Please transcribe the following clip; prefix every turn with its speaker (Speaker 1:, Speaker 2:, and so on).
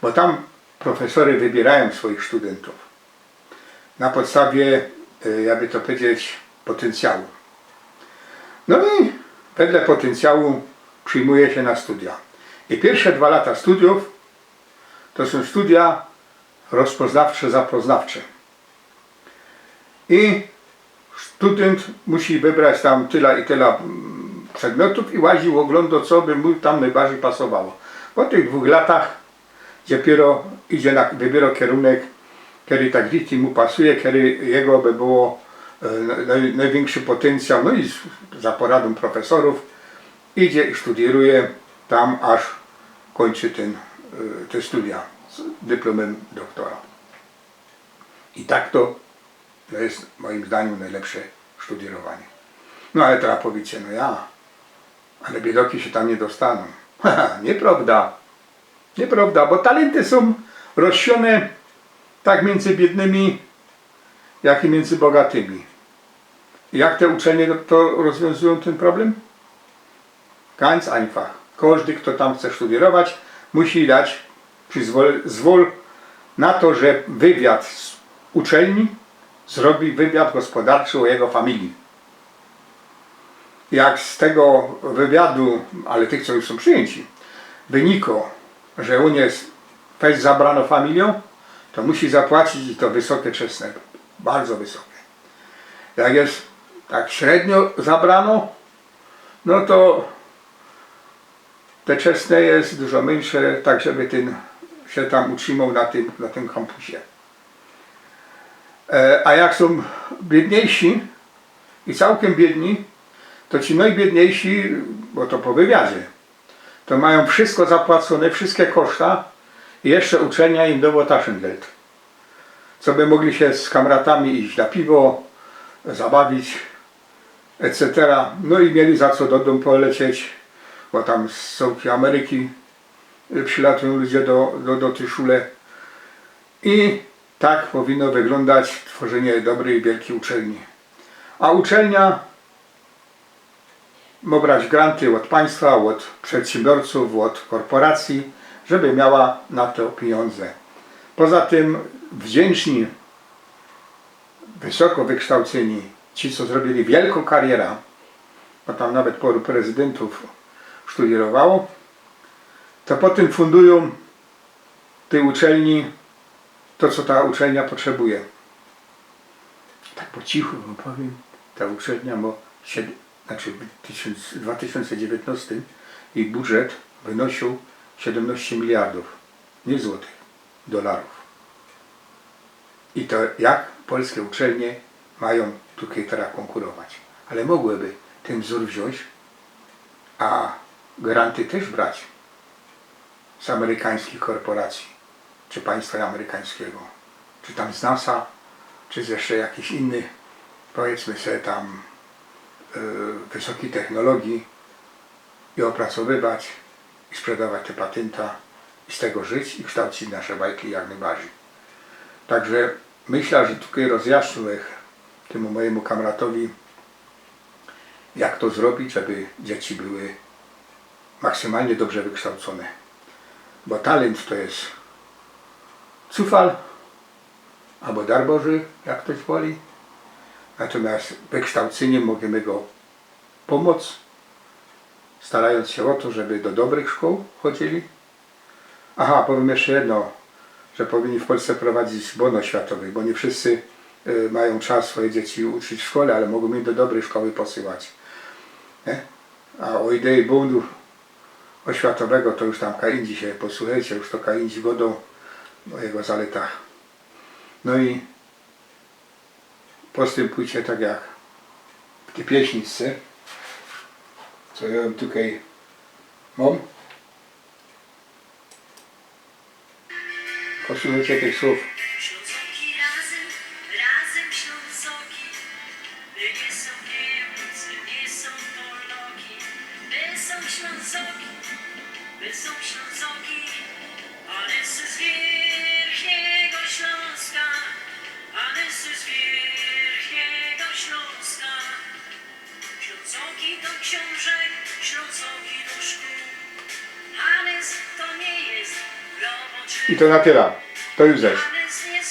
Speaker 1: Bo tam profesory wybierają swoich studentów na podstawie, jakby to powiedzieć, potencjału. No i wedle potencjału przyjmuje się na studia. I pierwsze 2 lata studiów to są studia rozpoznawcze, zapoznawcze. I student musi wybrać tam tyle i tyle przedmiotów i łaził, oglądał, co by mu tam najbardziej pasowało. Po tych 2 latach dopiero idzie wybiera kierunek, który tak dzieci mu pasuje, który jego by było największy potencjał. No i za poradą profesorów idzie i studiuje tam, aż kończy te studia z dyplomem doktora. I tak to jest moim zdaniem najlepsze studiowanie. No ale teraz powiecie, ale biedoki się tam nie dostaną. Nieprawda. Nieprawda, bo talenty są rozsiane tak między biednymi, jak i między bogatymi. Jak te uczelnie to rozwiązują ten problem? Ganz einfach. Każdy, kto tam chce studiować, musi dać zwol na to, że wywiad z uczelni zrobi wywiad gospodarczy o jego familii. Jak z tego wywiadu, ale tych, co już są przyjęci, wynikło, że on jest zabrano familią, to musi zapłacić i to wysokie czesne, bardzo wysokie. Jak jest tak średnio zabrano, no to te czesne jest dużo mniejsze, tak żeby ten się tam utrzymał na tym kampusie. A jak są biedniejsi i całkiem biedni, to ci najbiedniejsi, bo to po wywiadzie, to mają wszystko zapłacone, wszystkie koszta i jeszcze uczelnia im dało Taschengeld. Co by mogli się z kamratami iść na piwo, zabawić, etc. No i mieli za co do domu polecieć, bo tam z całej Ameryki przylatują ludzie do tej szule. I tak powinno wyglądać tworzenie dobrej, wielkiej uczelni. A uczelnia ma brać granty od państwa, od przedsiębiorców, od korporacji, żeby miała na to pieniądze. Poza tym wdzięczni, wysoko wykształceni, ci co zrobili wielką karierę, bo tam nawet paru prezydentów studiowało, to potem fundują tej uczelni to, co ta uczelnia potrzebuje. Tak po cichu wam powiem, ta uczelnia ma w 2019 jej budżet wynosił 17 miliardów, nie złotych, dolarów. I to jak polskie uczelnie mają tutaj teraz konkurować. Ale mogłyby ten wzór wziąć, a granty też brać z amerykańskich korporacji, czy państwa amerykańskiego, czy tam z NASA, czy z jeszcze jakiś inny, powiedzmy sobie tam wysokiej technologii i opracowywać i sprzedawać te patenta i z tego żyć i kształcić nasze bajki jak najbardziej. Także myślę, że tutaj rozjaśniłem temu mojemu kamratowi, jak to zrobić, żeby dzieci były maksymalnie dobrze wykształcone. Bo talent to jest cufal albo dar Boży, jak ktoś woli. Natomiast wykształceniem możemy go pomóc, starając się o to, żeby do dobrych szkół chodzili. Aha, powiem jeszcze jedno, że powinni w Polsce prowadzić bon oświatowy, bo nie wszyscy mają czas swoje dzieci uczyć w szkole, ale mogą je do dobrej szkoły posyłać. Nie? A o idei bonu oświatowego to już tam kaindzi się posłuchajcie, już to kaindzi godą o jego zaletach. No i postępujcie tak jak w tej pieśniczce, co ja tutaj mam. Posłuchajcie tych słów.
Speaker 2: Ślązoki razem Ślązoki, by nie są Niemcy, nie są Poloki, by są Ślązoki, ale z Wierzchniego Śląska, ale z Wierzchniego Śląska. Ślązoki do książek, Ślązoki do szkół, ale to nie jest robot.
Speaker 1: I to na tyle. To Józef.